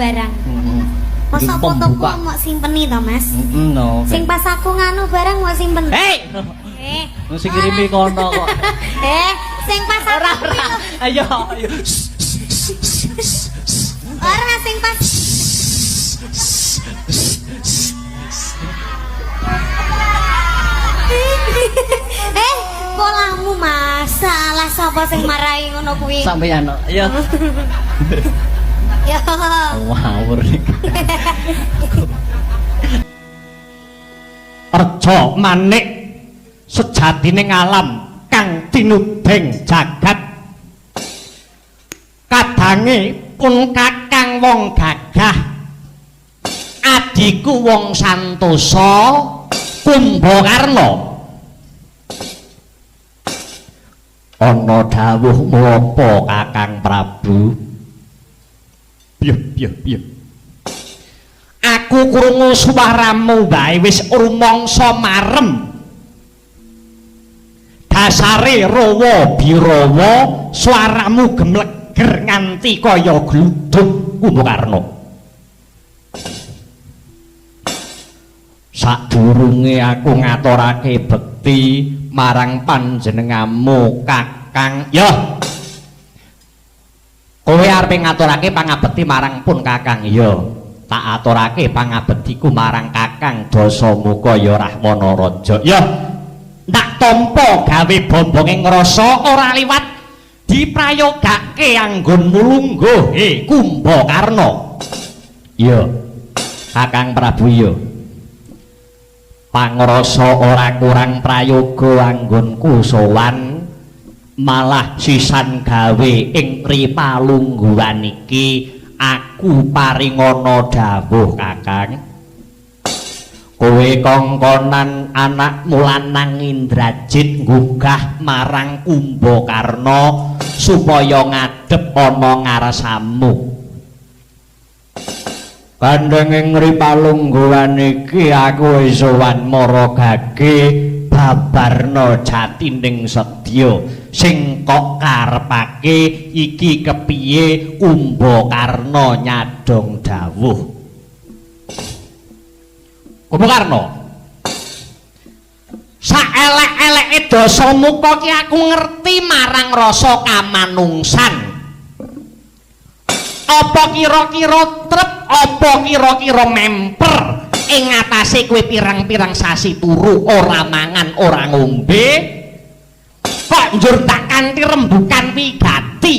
barang. Masa fotoku mau simpeni to, Mas? No. Sing pas aku nganu barang mau simpen. Hei. Sing kirimi kono kok. Sing pas ora. Ayo. Ora sing pas. Polamu masalah sapa sing marahi ngono kuwi? Sampeyan. Ayo. Ya. Ngawur iki. Reja manik sejatine alam kang tinuding jagat. Kadange pun kakang wong gagah. Adiku wong santosa Kumbakarna. Ana dawuh apa Kakang Prabu? Piye. Aku krungu swaramu wae wis rumangsa marem. Dasare rawa birawa swaramu gemleger nganti kaya gluduk Kumbakarna. Sadurunge aku ngaturake bekti marang panjenengamu Kakang. Ya. Kowe arep ngaturake pangabekti marang pun Kakang. Ya. Tak aturake pangabektiku marang Kakang Dasamuka ya Rahwana Raja. Ya. Ndak tampa gawe bombonge ngrasa ora liwat diprayogake anggonmu lungguh Kumbakarna. Ya. Kakang Prabu ya. Pangrasa ora kurang prayoga anggonku sowan malah sisan gawe ing ripalungguhan iki aku paringana dawuh Kakang. Kowe kongkonan anakmu lanang Indrajit nggugah marang Kumbakarna supaya ngadhep ana ngaresamu. Kandheng ripalungguhan iki aku wis sowan maragake babarna jatining sedya sing kok karepake iki kepiye Kumbakarna nyadong dawuh. Kumbakarna saelek-eleke Dasamuka ki aku ngerti marang rasa kamanungsan. Apa kira-kira trep, apa kira-kira memper ing atase kowe pirang-pirang sasi turu ora mangan ora ngombe kok njur tak kanthi rembukan wigati.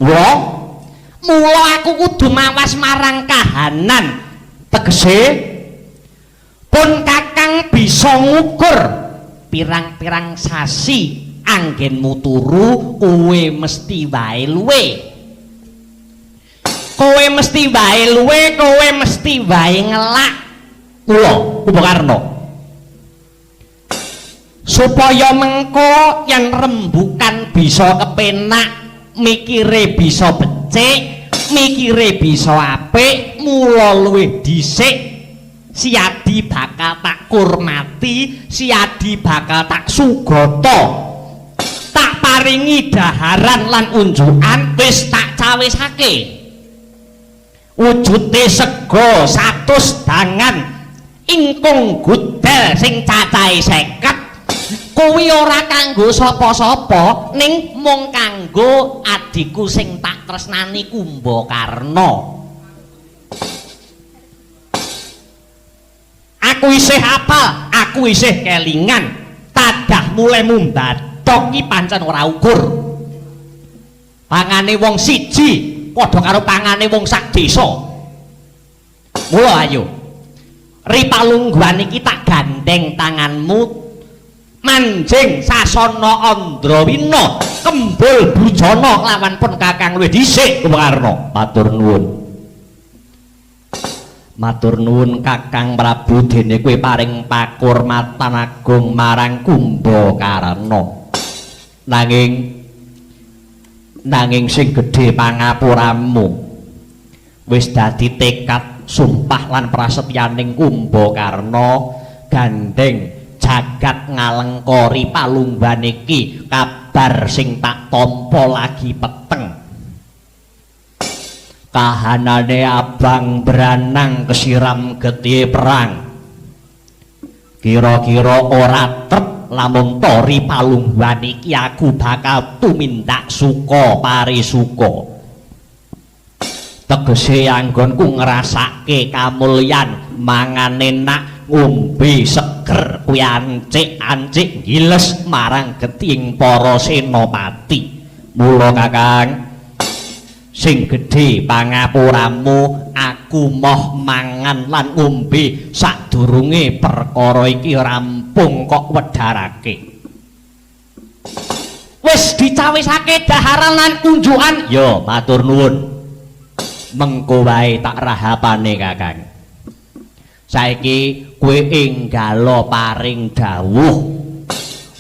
Wah, mula aku kudu mawas marang kahanan. Tegese pun Kakang bisa ngukur pirang-pirang sasi anggenmu turu kowe mesti wae luwe. Kowe mesti wae luwe, kowe mesti wae ngelak. Kula Kumbakarna. Supaya mengko yen rembukan bisa kepenak, mikire bisa becik, mikire bisa apik, mula luwih dhisik siadi bakal tak kurmati, siadi bakal tak sugata. Tak paringi daharan lan unjukan wis tak cawisake. Wujude sega 100 dangan ingkung gudel sing cacahe 50 kuwi ora kanggo sapa-sapa ning mung kanggo adiku sing tak tresnani Kumbakarna. Aku isih apal, aku isih kelingan tadah mulai mumbathok ki pancen ora ukur. Pangane wong siji padha karo pangane wong sak desa. Mula ayo. Ripalungguhan iki tak gandeng tanganmu manjing sasana Andrawina kembul bujana lawan pun Kakang luwih dhisik Kumbakarna. Matur nuwun. Matur nuwun Kakang Prabu dene kowe paring pakurmatan agung marang Kumbakarna. Nanging sing gedhe pangapuramu wis dadi tekad sumpah lan prasetyaning Kumbakarna gandeng jagat ngalengkori palungguhan iki kabar sing tak tampa lagi peteng kahanane abang beranang kesiram getih perang. Kira-kira ora trep lamun tori palungguhan iki aku bakal tumindak suka parisuka. Tegese anggonku ngrasake kamulyan, mangan enak, ngombe seger, kuwi ancik-ancik giles marang geting para senopati. Mula Kakang, sing gedhe pangapuramu, aku moh mangan lan ngombe sadurunge perkara iki rampung kok wedharake. Wis dicawisake daharan lan unjukan. Ya, matur nuwun. Mengko wae tak rahapane Kakang. Saiki kowe enggalo paring dawuh.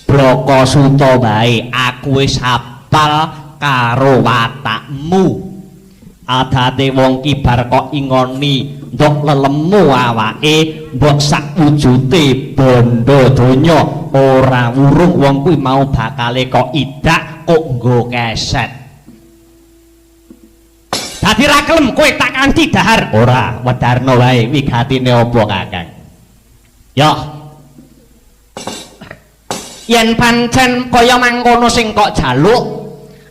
Brakasuta wae aku wis hafal karo watakmu. Adate wong kibar kok ingoni ndok lelemu awake, mbok sak wujute bondo donya ora wurung wong kuwi mau bakale kok idak kok nggo keset. Dadi ra kelem kowe tak kanthi dahar. Ora, wedarno wae wigatine apa Kakang? Yo. Yen pancen kaya mangkono sing kok jaluk,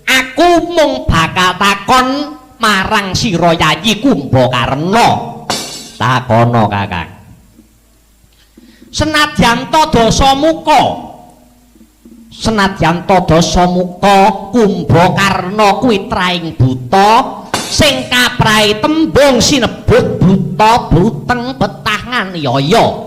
aku mung bakal takon marang sira Yayi Kumbakarna. Takono Kakang. Senadyan dosa muka Kumbakarna kuwi traing buta, sing kaprahe tembung sinebut buta buteng betangan yaya.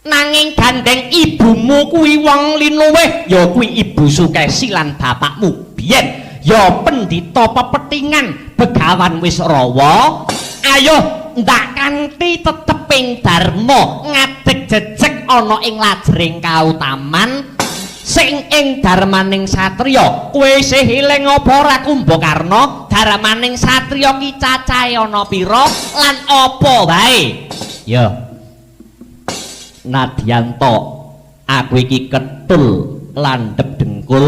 Nanging gandeng ibumu kuwi wong linuwih, ya kuwi Ibu Sukesi lan bapakmu biyen ya pendhita pepetingan Begawan Wisrawa. Ayo ndak kanthi teteping dharma ngadeg jejeg ana ing lajering kautaman sing ing darmaning satriya. Kowe isih eling apa ora Kumbakarna? Darmaning satriya ki cacahe ana pira lan apa wae? Ya. Nadyanto aku iki ketul landhep dengkul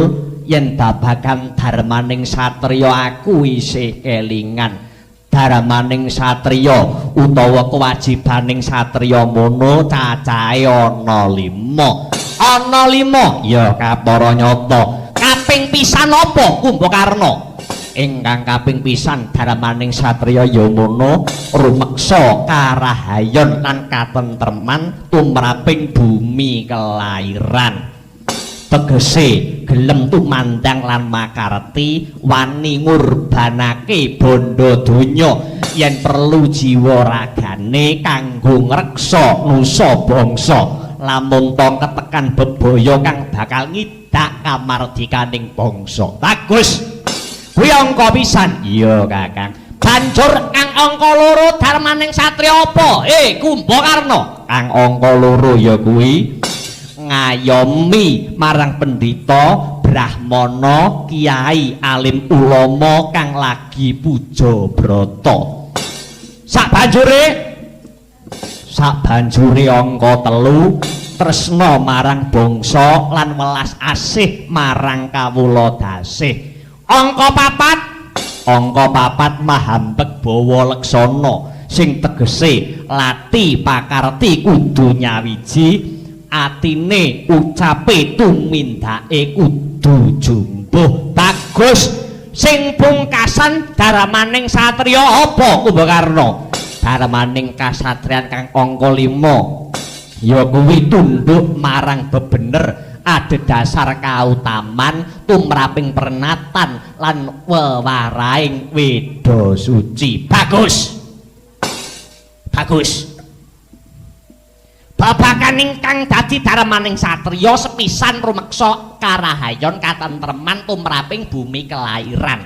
yen babagan darmaning satriya aku isih kelingan. Darmaning satriya utawa kewajibaning satriya mono cacahe ana 5. Ana 5 ya kapara nyata. Kaping pisan apa Kumbakarna? Ingkang kaping pisan darmaning satriya ya mono rumeksa karahayon lan katentreman tumraping bumi kelairan. Tegese gelem tumandang lan makarti, wani ngurbanake bondo donya yen perlu jiwa ragane kanggo ngreksa nusa bangsa. Lamun tong ketekan bebaya kang bakal ngidak kamardikaning bangsa. Bagus. Kuwi angka pisan. Iya, Kakang. Banjur kang angka 2 darmaning satriya apa? Kumbakarna. Kang angka 2 ya kuwi ngayomi marang pendhita brahmana kiai alim ulama kang lagi puja brata. Sabanjure angka 3 tresna marang bangsa lan welas asih marang kawula dasih. Angka 4 mahambek bawa leksana sing tegese lati pakarti kudu nyawiji, atine ucape tumindake kudu jumbuh. Bagus. Sing pungkasan darmaning satriya apa Kumbakarna? Darmaning kasatriyan kang angka 5 ya kuwi tunduk marang bebener, adhedhasar kautaman tumraping pernatan lan wewaraing weda suci. Bagus. Babagan ingkang dadi darmaning satriya sepisan rumeksa karahayon katentreman tumraping bumi kelairan.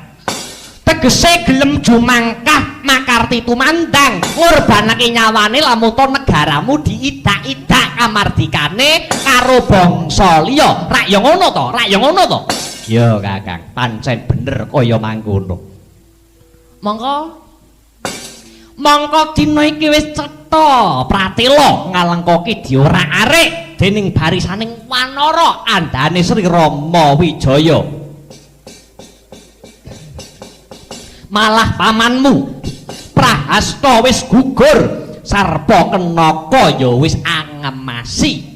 Tegese gelem jumangkah makarti tumandang ngorbanake nyawane lamun to negaramu diidak-idak kamardikane karo bangsa liya. Rak ya ngono to? Ya Kakang, pancen bener kaya mangkono. Mongko dina iki wis cetha pratela ngalengkoke diorak-arik dening barisaning wanara andane Sri Rama Wijaya. malah pamanmu Prahasta wis gugur Sarpa Kenaka ya wis angemasi.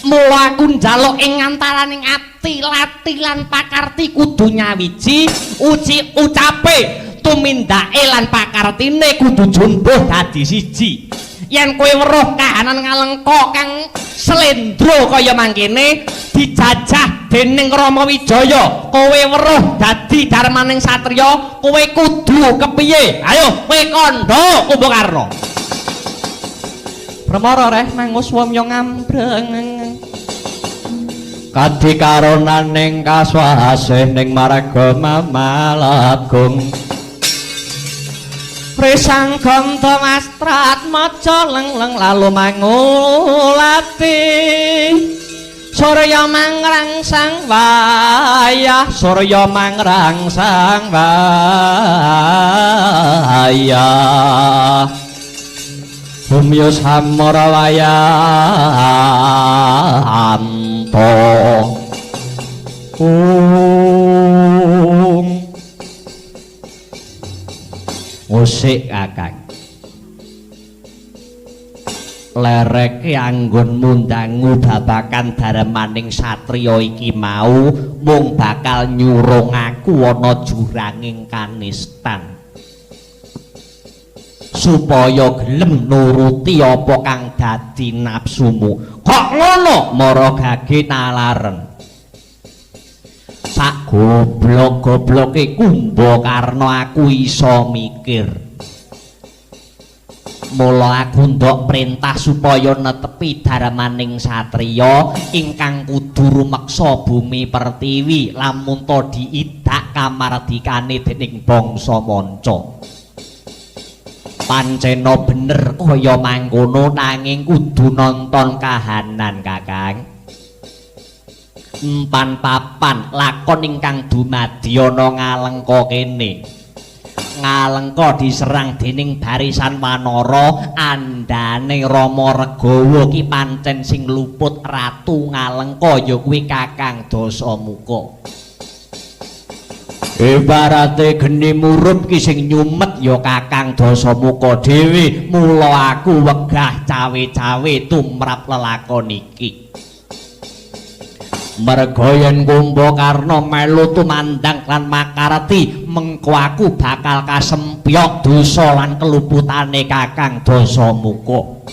Mula aku njaluk ing antaraning ati lati lan pakarti kudu nyawiji uci ucape tumindake lan pakartine kudu jumbuh dadi siji. Yen kowe weruh kahanan Ngalengka kang slendro kaya mangkene dijajah dening Rama Wijaya, kowe weruh dadi darmaning satriya, kowe kudu kepiye? Ayo kowe kandha Kumbakarna. Pramara reh mangus wamya ngambreng. Kadikaronaning kaswasih ning marga Mamalagung. Prisangகம் Mastrat maca lengleng lalu mangulati Surya mangrangsang wayah Surya mangrangsang wayah Bumya samara wayanto musik Kakang lereke anggon mundangu babakan darmaning satriya iki mau mung bakal nyurung aku ana juranging kanistan supaya gelem nuruti apa kang dadi nafsumu. Kok ngono mara gage nalaren sak goblok-gobloke Kumbakarna aku iso mikir. Mula aku ndok perintah supaya netepi darmaning satriya ingkang kudu rumeksa bumi pertiwi lamun to diidak kamardikane dening bangsa manca. Pancena bener kaya mangkono nanging kudu nonton kahanan Kakang. Empan papan lakon ingkang dumadi ana Ngalengka kene. Ngalengka diserang dening barisan Wanara, andane Rama Regawa ki pancen sing luput Ratu Ngalengka ya kuwi Kakang Dasamuka. Ibarate geni murup ki sing nyumet ya Kakang Dasamuka dhewe, mula aku wegah cawe-cawe tumrap lelakon iki. Merga yen Kumbakarna melu tumandang lan makarti mengko aku bakal kasempyok dosa lan keluputane Kakang Dasamuka.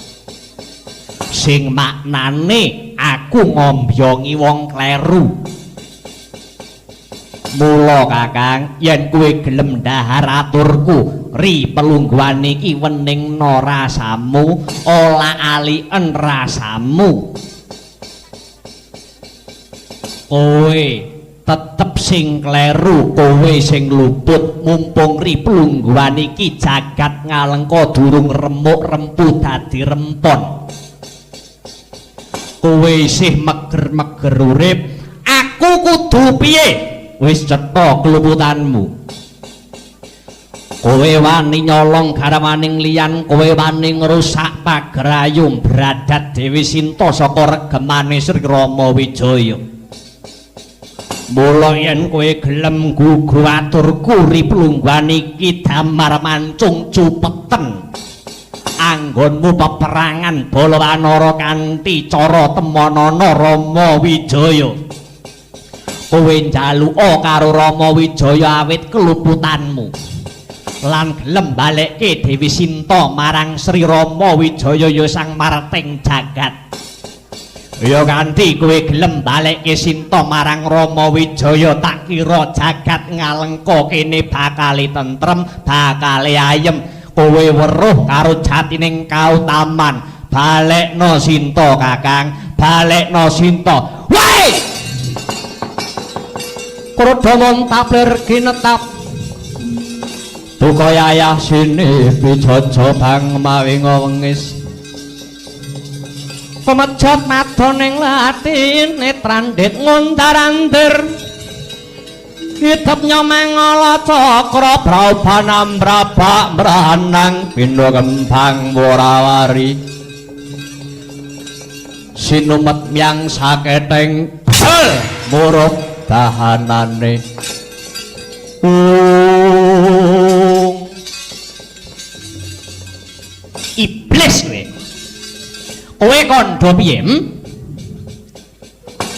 Sing maknane aku ngombyongi wong kleru. Mula Kakang yen kowe gelem ndahar aturku ri pelungguhan iki weningna rasamu ola alien rasamu. Kowe tetep sing kleru, kowe sing luput mumpung ri pelungguhan iki jagat Ngalengka durung remuk rempu dadi rempon. Kowe isih meger-meger urip, aku kudu piye? Wis cetha keluputanmu. Kowe wani nyolong garwaning liyan, kowe wani ngrusak pagrayung bradat Dewi Sinta saka regemane Sri Rama Wijaya. Mula yen kowe gelem gugu aturku ri pelungguhan iki damar mancung cupeten anggonmu peperangan Balawanara kanthi cara temonana Rama Wijaya. Kowe njaluka karo Rama Wijaya awit keluputanmu lan gelem balekke Dewi Sinta marang Sri Rama Wijaya ya sang marting jagat. Ya kanthi kowe gelem balekke Sinta marang Rama Wijaya tak kira jagat Ngalengka kene bakale tentrem, bakale ayem. Kowe weruh karo jatining kautaman, balekno Sinta Kakang, balekno Sinta. Woi! Krodamon taplir kinetap buka yayah sini bijojo bang mawinga wengis pemejot madoning latin netrandit ngundarandir hidup nyomeng ala cakra braubanam brabak mranang pindho kembang warawari sinumet myang saketeng murup dahanane kandha piye?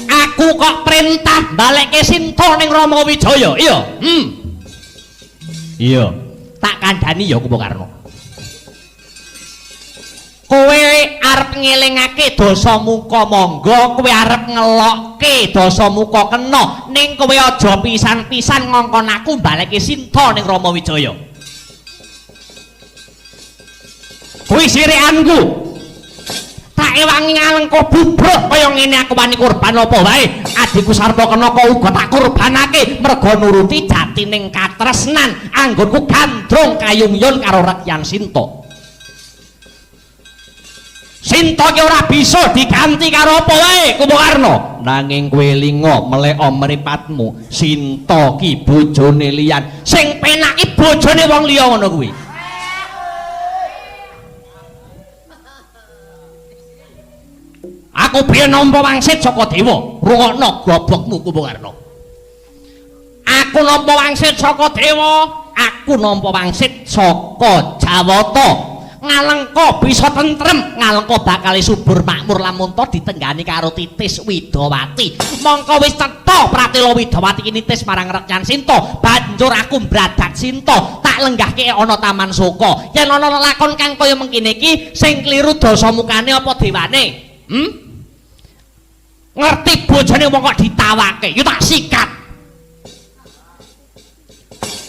Aku kok perintah balekke Sinta ning Rama Wijaya. Iya. Iya. Tak kandhani ya Kumbakarna. Kowe arep ngelingake dosa muka monggo, kowe arep ngelokke dosa muka kena, ning kowe aja pisan-pisan ngongkon aku balekke Sinta ning Rama Wijaya. Kuwi sirikanku. Tak ewangi ngalengko bubruk kaya ngene aku wani kurban apa wae. Adikku Sarpakenaka uga tak kurbanake merga nuruti jatining katresnan. Anggonku gandrung kayungyon karo Rekyan Sinta. Sinta ki ora bisa diganti karo apa wae Kumbakarna. Nanging kowe linga meleka mripatmu. Sinta ki bojone liyan. Sing penak ki bojone wong liya ngono kuwi. Aku biyen nampa wangsit saka dewa, rungokno gobokmu Kumbakarna. Aku nampa wangsit saka dewa, aku nampa wangsit saka Jawata. Ngalengka bisa tentrem, ngalengka bakal subur makmur lamun to ditenggani karo Titis Widawati. Mongko wis cetha Pratila Widawati nitis marang Rekyan Sinta. Banjur aku mbradak Sinta, tak lenggahke ana Taman Soka. Yen ana lelakon kang kaya mengkene iki sing kliru dosa mukane apa dewane? Ngerti bojone wong kok ditawake, yo tak sikat.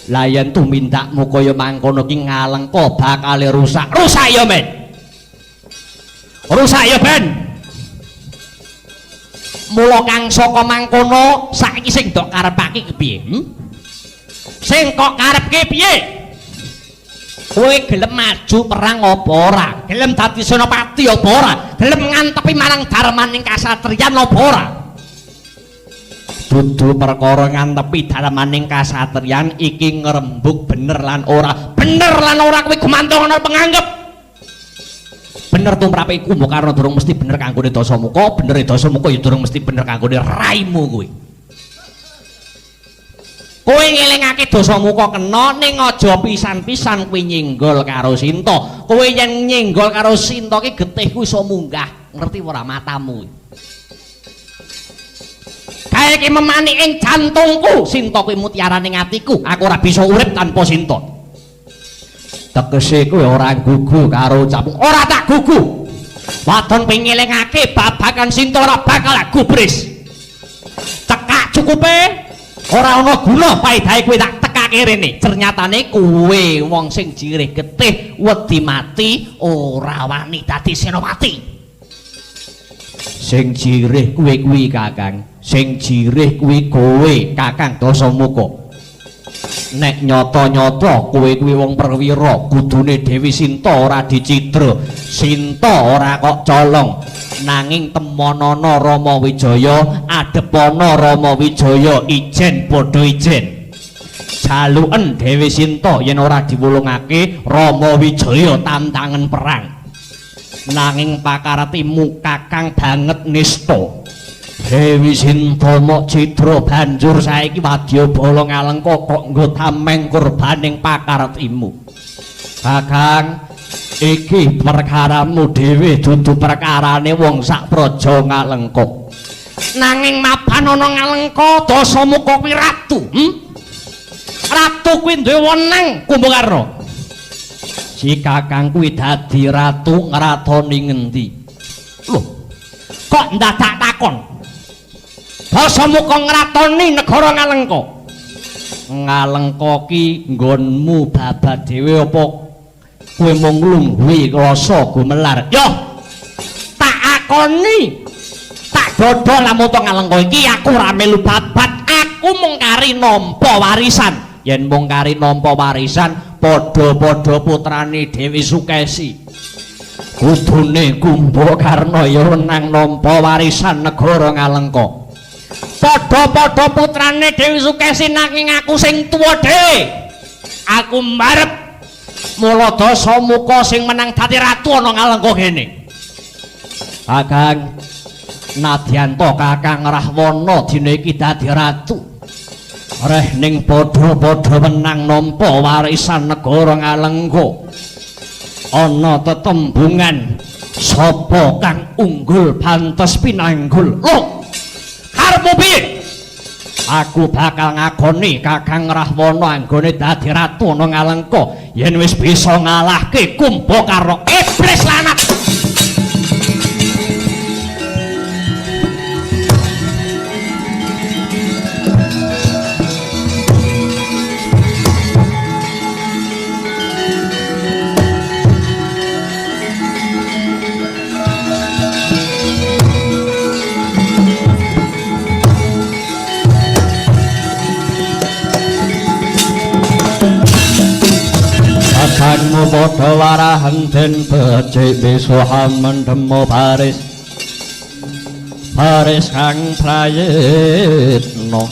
Lah yen tumindakmu kaya mangkono ki ngalengka bakal rusak. Rusak ya, Men. Rusak ya, Ben. Mula kang saka mangkono saiki sing ndok karepake kepiye? Sing kok karepke piye? Kowe gelem maju perang apa ora? Gelem dadi senopati apa ora? Gelem ngantepi marang darmaning kasatriyan apa ora? Dudu perkara ngantepi darmaning kasatriyan iki ngrembug bener lan ora. Bener lan ora kowe gumantung ana penganggep. Bener tumrape Kumbakarna durung mesti bener kanggone Dasamuka, benere Dasamuka ya durung mesti bener kanggone raimu kowe. Kowe ngelingake Dasamuka kena ning aja pisan-pisan kowe nyenggol karo Sinta. Kowe yen nyenggol karo Sinta ki getihku iso munggah. Ngerti ora matamu? Kae iki memani ing jantungku, Sinta kuwi mutiara ning atiku. Aku ora bisa urip tanpa Sinta. Tegese kowe ora gugu karo ucapmu. Ora tak gugu. Wadon pengelingake babagan Sinta ora bakal gubris. Cekak cukupe. Ora ana guna paedahe kowe tak tekake rene. Ternyatane kowe wong sing jirih getih, wedi mati, ora wani dadi senopati. Sing jirih kuwi Kakang. Sing jirih kuwi kowe, Kakang Dasamuka. Nek nyata-nyata kowe kuwi wong perwira, kudune Dewi Sinta ora dicidra. Sinta ora kok colong. Nanging temonana Rama Wijaya, adepana Rama Wijaya, ijen padha ijen. Jaluken Dewi Sinta yen ora diwulungake Rama Wijaya tantangan perang. Nanging pakaretimu Kakang banget nista. Dewi Sinta mok cidra banjur saiki wadyabala ngalengka kok nggo tameng kurbaning pakaretimu. Kakang iki perkaramu dhewe dudu perkarane wong sak praja Ngalengka. Nanging mapan ana Ngalengka Dasamuka kuwi ratu. Ratu kuwi duwe wenang Kumbakarna. Si Kakang kuwi dadi ratu ngratoni ngendi? Lho, kok ndadak takon? Dasamuka ngratoni negara Ngalengka. Ngalengka ki nggonmu babat dhewe apa kowe mung lungguhe rasa gumelar? Yo, tak akoni, tak dodol lamun to Ngalengka iki aku ora melu babat, aku mung kari nampa warisan. Yen mung kari nampa warisan, padha-padha putrane Dewi Sukesi. Kudune Kumbakarna ya wenang nampa warisan negara Ngalengka. Padha-padha putrane Dewi Sukesi nanging aku sing tuwa dhewe. Aku mbarep mula Dasamuka sing menang dadi ratu ana Ngalengka kene. Kakang nadyan to Kakang Rahwana dina iki dadi ratu. Reh ning padha-padha menang nampa warisan negara Ngalengka. Ana tetembungan sapa kang unggul pantes pinanggul. Loh, karepmu piye? Aku bakal ngakoni Kakang Rahwana anggone dadi ratu ana Ngalengka yen wis bisa ngalahke Kumbakarna iblis lanat. Kanmu padha warahan den becik wisuha mendemo baris kang prayitna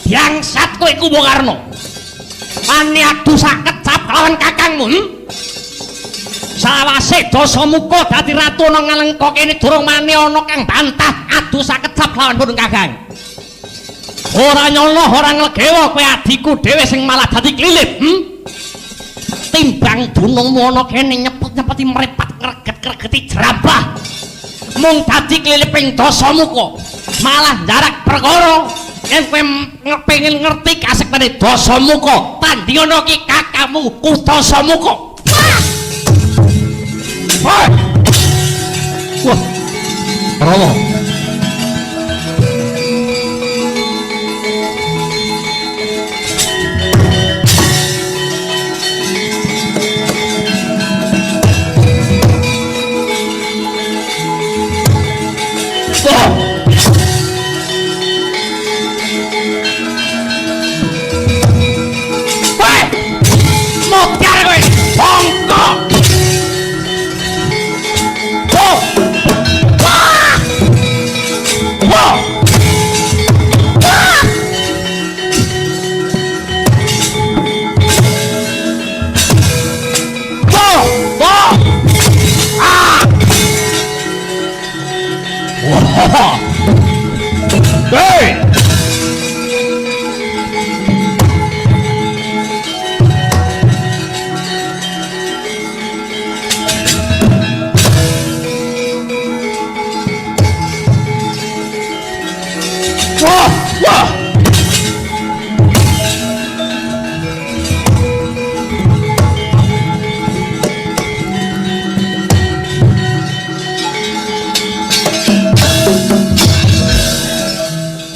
bangsat kowe Kumbakarna mani adu sakecap lawan kakangmu sawase Dasamuka dadi ratu ana Ngalengka kene durung mani ana kang bantah adu sakecap lawan pun kakang. Ora nyolo, ora nglegewa kowe adiku dhewe sing malah dadi klilip. Timbang dunungmu ana kene nyepet-nyepeti mrepat ngreget-ngregeti jerabah. Mung dadi kliliping Dasamuka. Malah jarak perkara yen kowe pengin ngerti kasektene Dasamuka, tandingana ki kakangmu Dasamuka. Wah. Wah. Romo.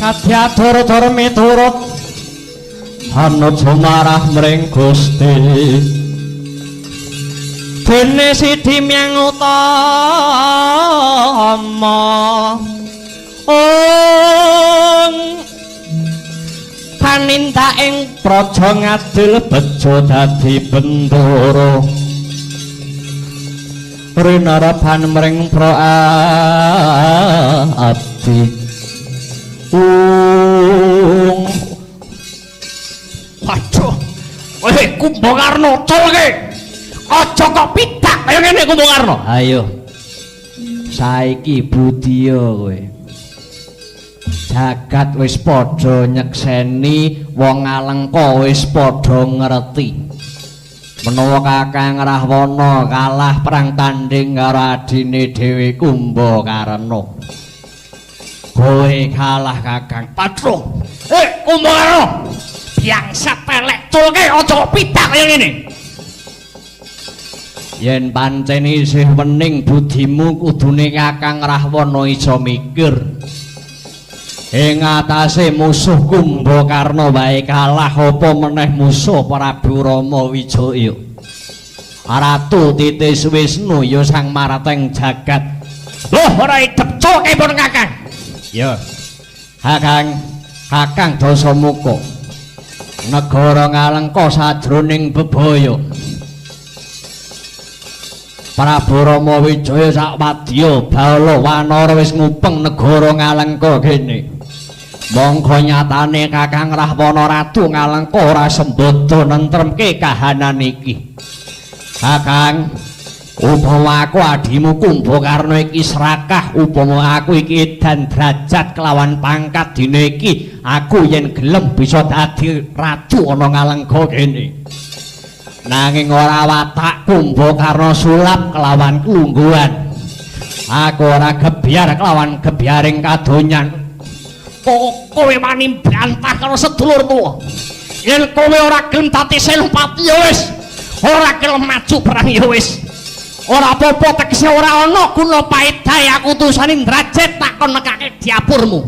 Kadyatur-tur miturut anut sumarah mring Gusti dene Sidi Myang Utama panindak ing praja ngadil bejo dadi bendoro rinaraban mring pra abdi. Waduh, weh Kumbakarna colke. Aja kok pidak kaya ngene Kumbakarna. Ayo. Saiki budiya kowe. Jagat wis padha nyekseni, wong Ngalengka wis padha ngerti. Menawa Kakang Rahwana kalah perang tanding karo adine dhewe Kumbakarna. Kowe kalah Kakang Patro. Kumbakarna. Bangsat pelek culke aja pidak kaya ngene. Yen pancen isih wening budimu kudune Kakang Rahwana iso mikir. Ing atase musuh Kumbakarna wae kalah apa meneh musuh Prabu Rama Wijaya. Ratu Titis Wisnu ya sang marateng jagat. Loh ora idep culke pun Kakang. Ya, Kakang Dasamuka, negara Ngalengka sajroning bebaya. Prabu Rama Wijaya sakwadya bala wanara wis ngupeng negara Ngalengka kene. Monggo nyatane Kakang Rahwana Ratu Ngalengka ora sembada nentremke kahanan iki. Kakang, upama aku adimu Kumbakarna iki serakah, upama aku iki edan derajat kelawan pangkat dina iki, aku yen gelem bisa dadi ratu ana Ngalengka kene. nanging ora watak Kumbakarna sulap kelawan kelungguhan. Aku ora gebyar kelawan gebyaring kadonyan. Kowe wani bantah karo sedulurmu. Yen kowe ora gelem dadi Senopati ya wis, ora gelem maju perang ya wis. Ora apa-apa tegese ora ana guna paedahe aku utusane Indrajit tak kon nekake diapurmu.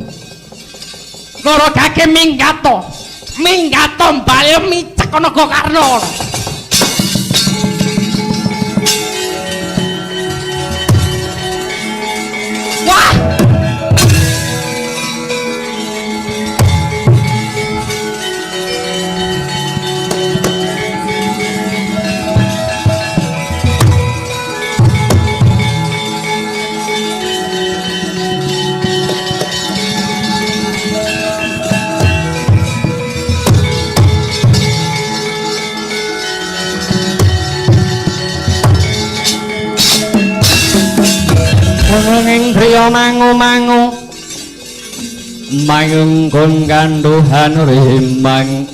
Ngarogake minggato mbale micek ana Gokarna. Wah! Nanging priya mangu-mangu mangungkun kanduhan rimang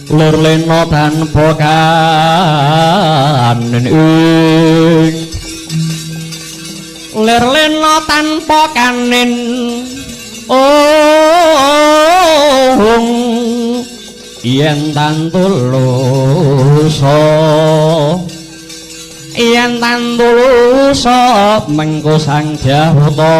lur lena tanpa kanen lur lena tanpa kanen yen tantulusa yen tantulusa mengko sang Dyatama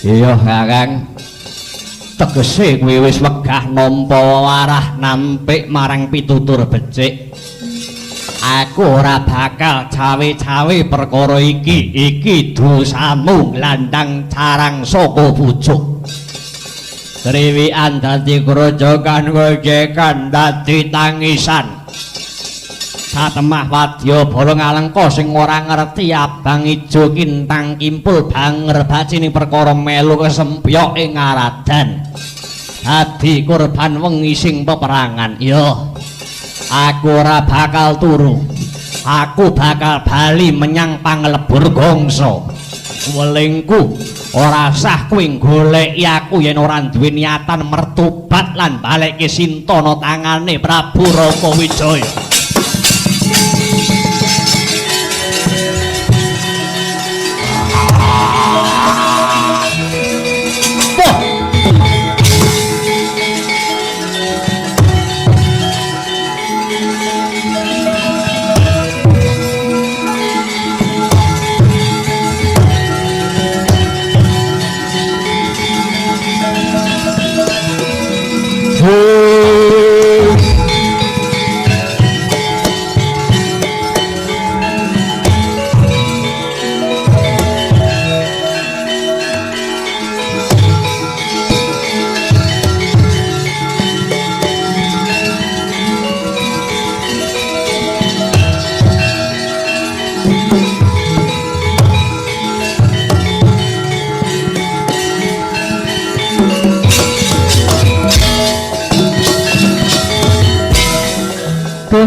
iya Kakang tegese kuwi wis wegah nampa warah nampik marang pitutur becik. Aku ora bakal cawe-cawe perkara iki dosamu glandang carang saka pucuk. Triwikan dadi grojokan gojekan dadi tangisan. Satemah wadya bala ngalengka sing ora ngerti abang ijo kintang kimpul banger bacine perkara melu kesempyok ing ngaradan. Dadi korban wengi sing peperangan. Yo. Aku ora bakal turu. Aku bakal bali menyang panglebur gongso. Welingku ora sah kowe goleki aku yen ora duwe niatan mertobat lan balekke Sintana tangane Prabu Rakawijaya.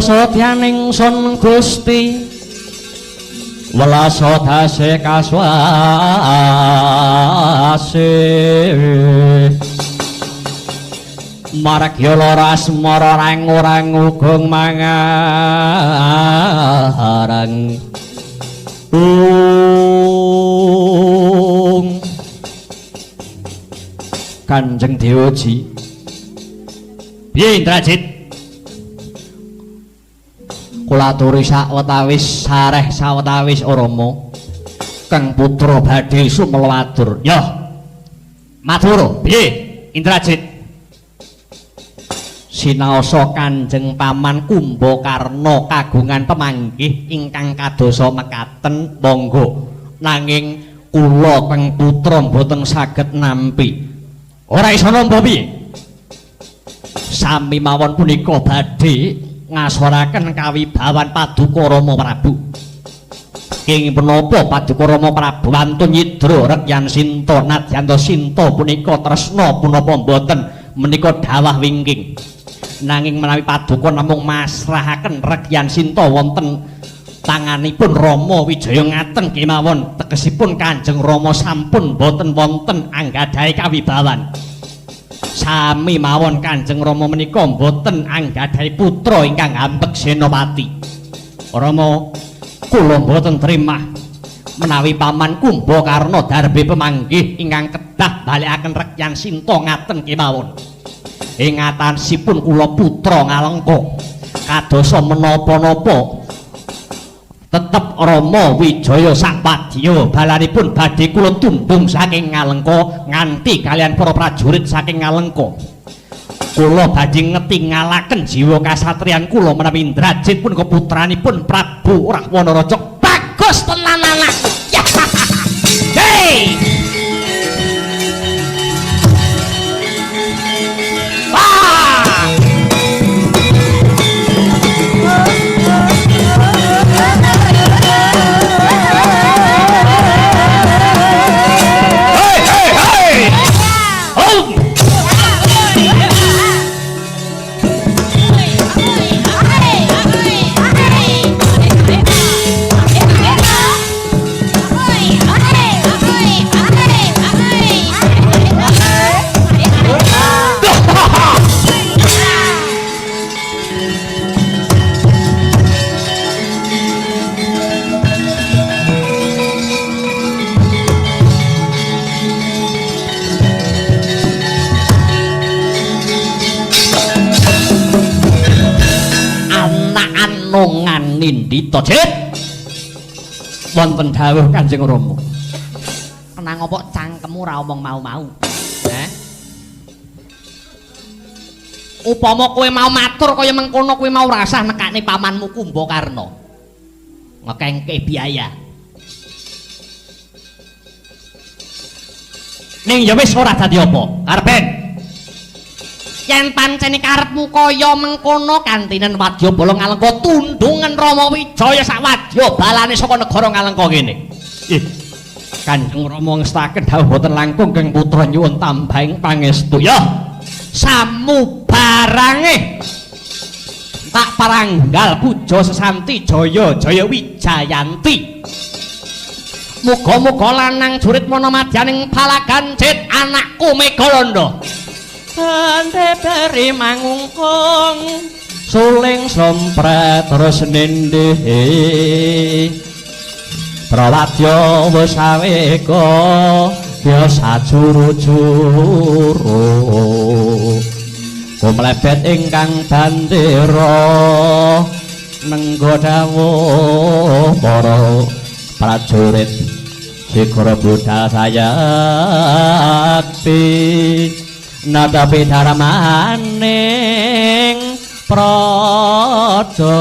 Sodyaning sun Gusti welasa dase kaswase maragya lara asmara rang-rang ugung mangarang Kanjeng Dewaji piye Indrajit kula aturi sawetawis sareh sawetawis Rama Kang putra badhe sumelawadur. Yo. Matur piye Indrajit? Sinaosa Kanjeng Paman Kumbakarna kagungan pemanggih ingkang kadosa mekaten monggo. Nanging kula Kang putra mboten saged nampi. Ora isa nampa piye? Sami mawon punika badhe ngaswaraken kawibawan Paduka Rama Prabu. Ing menapa Paduka Rama Prabu wantun nyidra Rekyan Sinta nadyan Sinta punika tresna punapa mboten menika dawah wingking. Nanging menawi Paduka namung masrahaken Rekyan Sinta wonten tanganipun Rama Wijaya ngaten kemawon tegesipun Kanjeng Rama sampun boten wonten anggadhahi kawibawan. Sami mawon Kanjeng Rama menika boten anggadhahi putra ingkang ambek Senopati. Rama kula boten trimah menawi paman Kumbakarna darbe pemanggih ingkang kedah balekaken Rekyan Sinta ngaten kemawon. Ing ngatasipun kula putra Ngalengka kadosa menapa-napa tetep Rama Wijaya sapadya balanipun badhe kula tundung saking Ngalengka nganti kalian para prajurit saking Ngalengka. Kula badhe ngetingalaken jiwa kasatriyan kula menawi Indrajit pun keputranipun Prabu Rahwana Raja. Bagus tenan anak. Hei! Nongan nindita Jit wonten dawuh Kanjeng Rama. Kenang apa cangkemmu ra omong mau-mau? Upama kowe mau matur kaya mengkono kowe mau rasah nekane pamanmu Kumbakarna. Ngekengke biaya. Ning ya wis ora dadi apa? Karepen yen pancene karepmu kaya mengkono kantinen Wadyabala Ngalengka tundhungan Rama Wijaya sak wadyabalane saka negara Ngalengka kene. Kanjeng Rama ngestaken dawuh boten langkung keng putra nyuwun tambahing pangestu. Ya samubarange tak paranggal puja sesanti jaya jaya Wijayanti. Muga-muga lanang jurit Manamadyaning palagan Jit anakku Megalanda. Ande dari mangungkung suling sompret terus nindih prawadya wis aweka biasa juru-juru kumlebet ingkang bandera nenggodawuh para prajurit Sigara budal sayakti nadapi darmaning praja.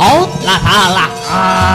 Oh, lah salah. Ah.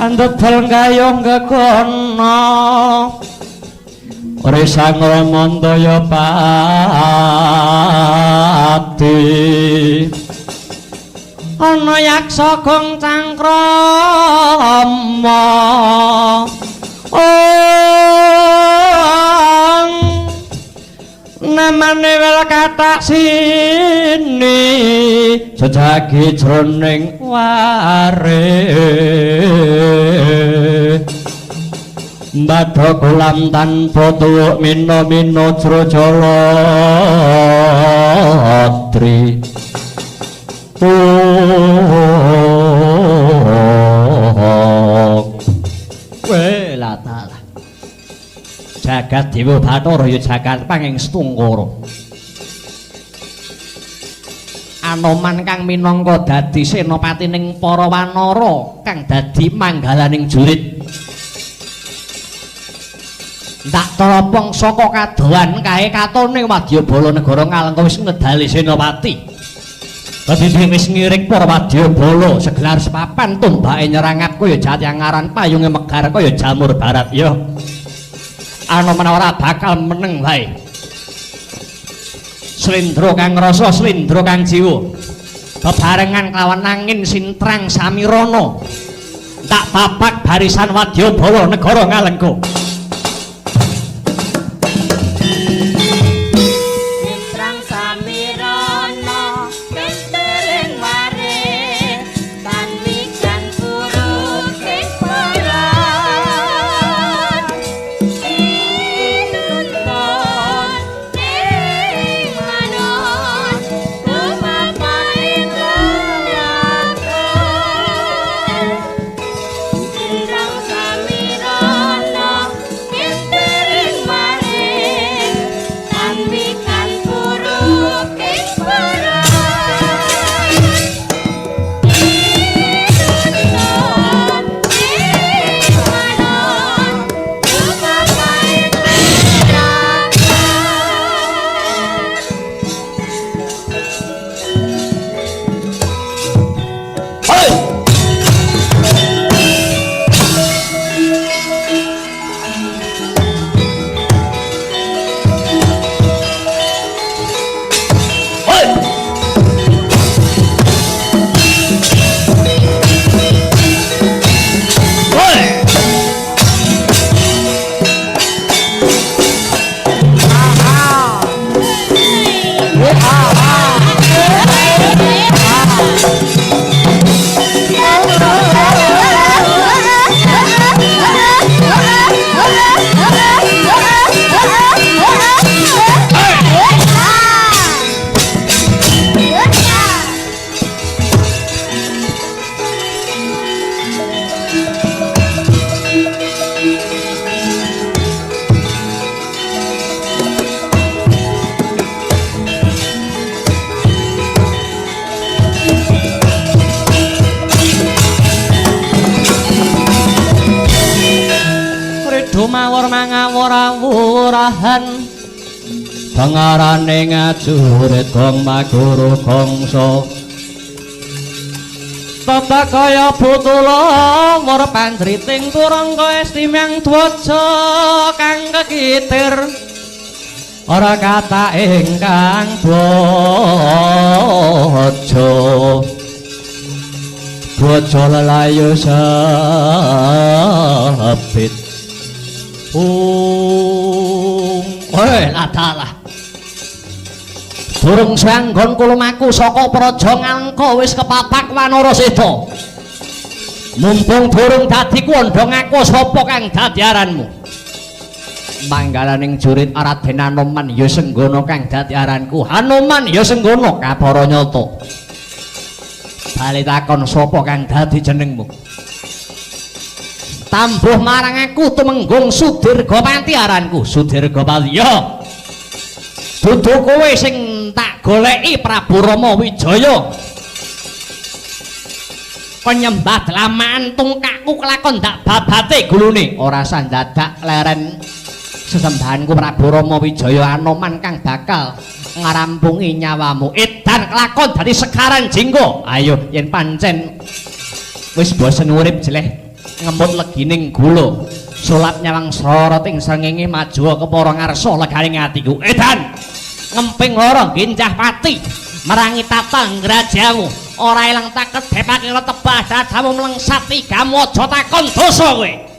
andedel gayung gegono risang ramandaya pati ana yaksa gong cangkrama namane wel kathak sini jejagi jroning waris mbadha kolam tanpa tuwuk mina-mina jrojolotri welata jagat dewa bathara ya jagat panging setungkara Anoman kang minangka dadi senopatining para wanara kang dadi manggalaning jurit ndak teropong saka kadohan kae katone Wadyabala negara Ngalengka wis ngedali senopati dadi wis ngiring para Wadyabala segelar sepapan tumbake nyerangap kaya jatyangaran payunge megar kaya jamur barat ya Anoman ora bakal meneng wae Slendra kang rasa slendra kang jiwa bebarengan kelawan angin sintrang samirana tak babak barisan Wadyabala negara Ngalengka sintrang samirana kentering waris tan wikan purut ing peran sinutron ing manon tumapaing layakan sintrang samirana kentering waris tan wikan purut ing peran sinutron ing manon tumapaing Ridho mawur mangawur-awurahan dengarane ngajurit gong maguru gongso tata kaya butula mur panjriting turangga estimang dwaja kang kekitir ora kata ingkang bojo lelayu sabit ladalah durung sanggon kulumaku saka praja Ngalengka wis kepapak wanara seda mumpung durung dadi kondhong aku sapa kang dadi aranmu manggalaning jurit Raden Anoman ya Senggana kang dadi aranku Anoman ya Senggana kapara nyata bali takon sapa kang dadi jenengmu tambuh marang aku tumenggung Sudirgapati aranku Sudirgapati ya dudu kowe sing tak goleki Prabu Rama Wijaya penyembah dlamaan tungkakku kelakon dak babate gulune ora sandadak leren sesembahanku Prabu Rama Wijaya Anoman kang bakal ngarampungi nyawamu edan kelakon dadi sekaran jingga ayo yen pancen wis bosen urip jeleh ngemut legining gula sulap nyawang sorot ing srengenge maju kepara ngarsa leganing atiku edan ngemping lara ginjah pati merangi tatang grajamu ora ilang tak kedhepake tebah dadamu mlengsati gamu aja takon dosa kowe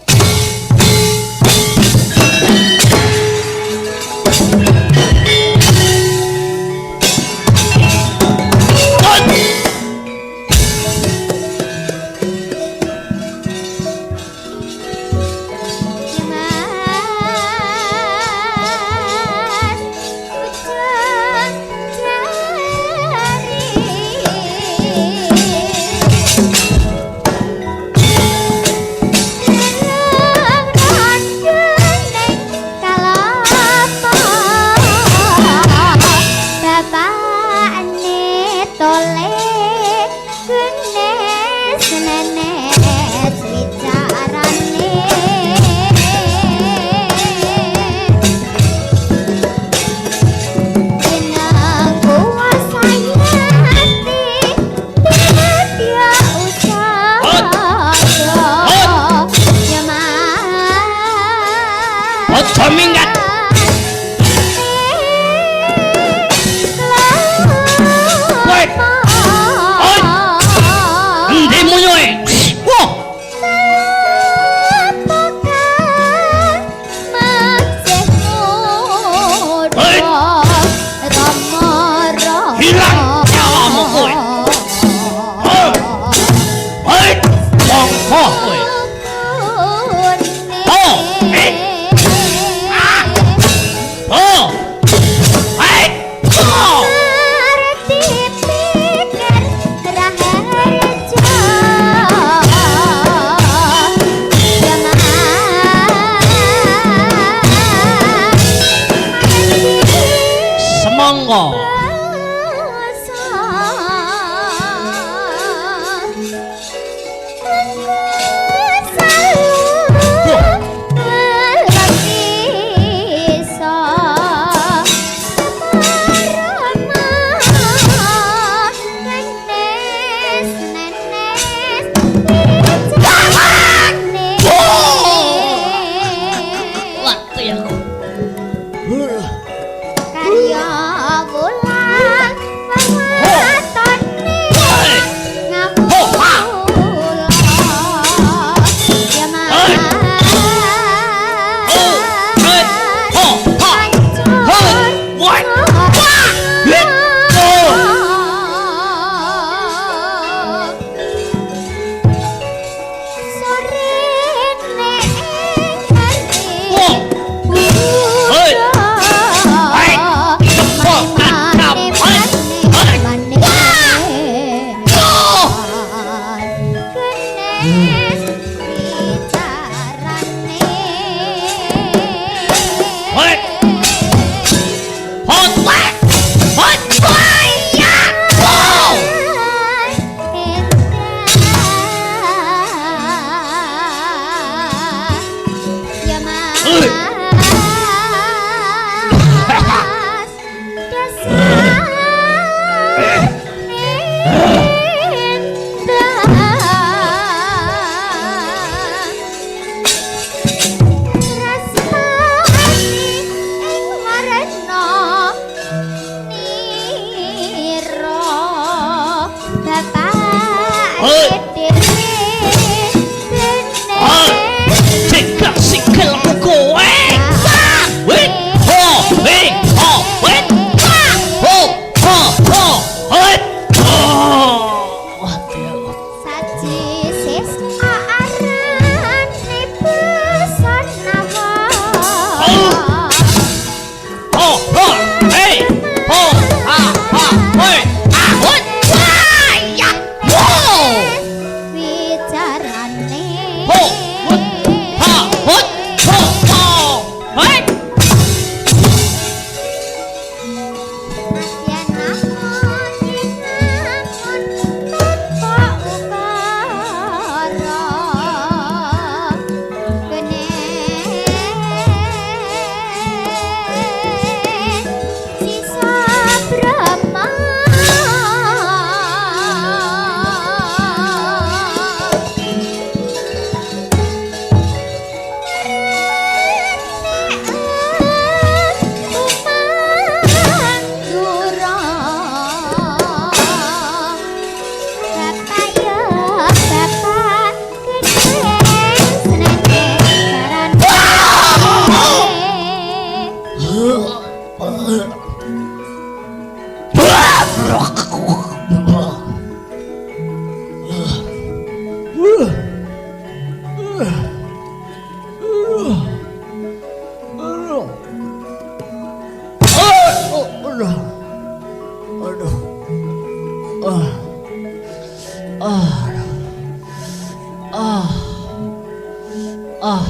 Ah.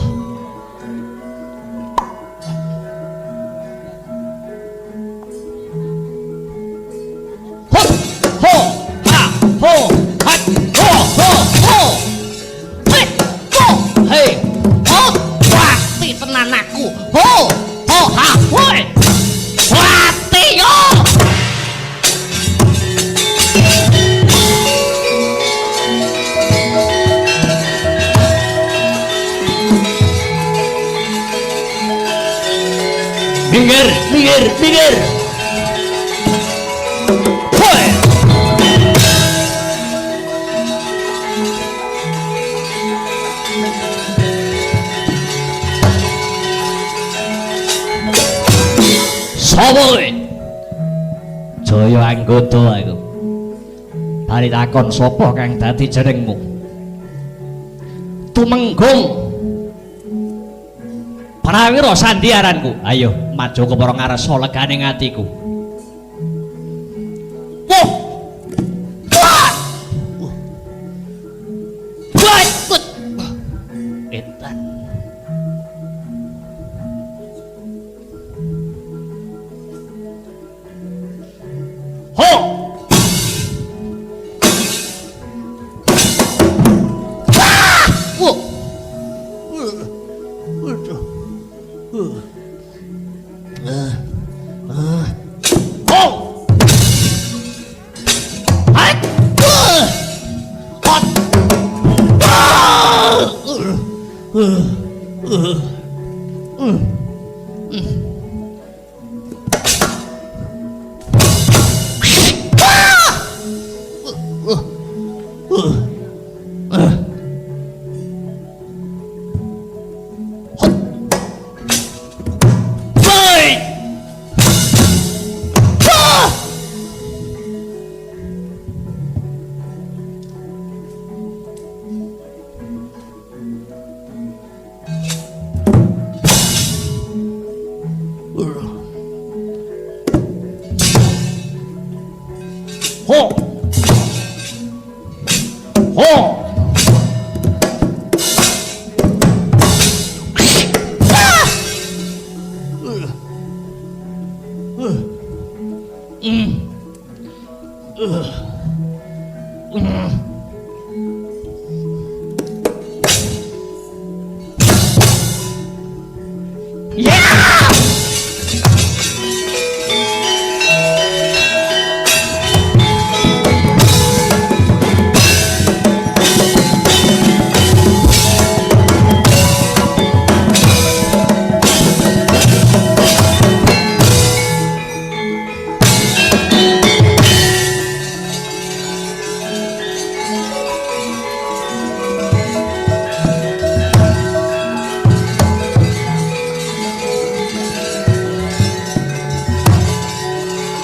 Ho, ho, ha, ho, hat, ho, ho, ho. Hei, ho, hei, ho, wati tenan aku. Ho, ho, ha, hoi. Wati yo. Minggir, minggir, minggir. Hoi. Sapa kowe? Jaya anggota aku. Bari takon sapa kang dadi jenengmu? Tumenggung. Prawira sandiaranku. Ayo maju ke para ngarsa leganing atiku. Wah. Wah. Wah. Etan. Ho. Wah. Wah. Yeah!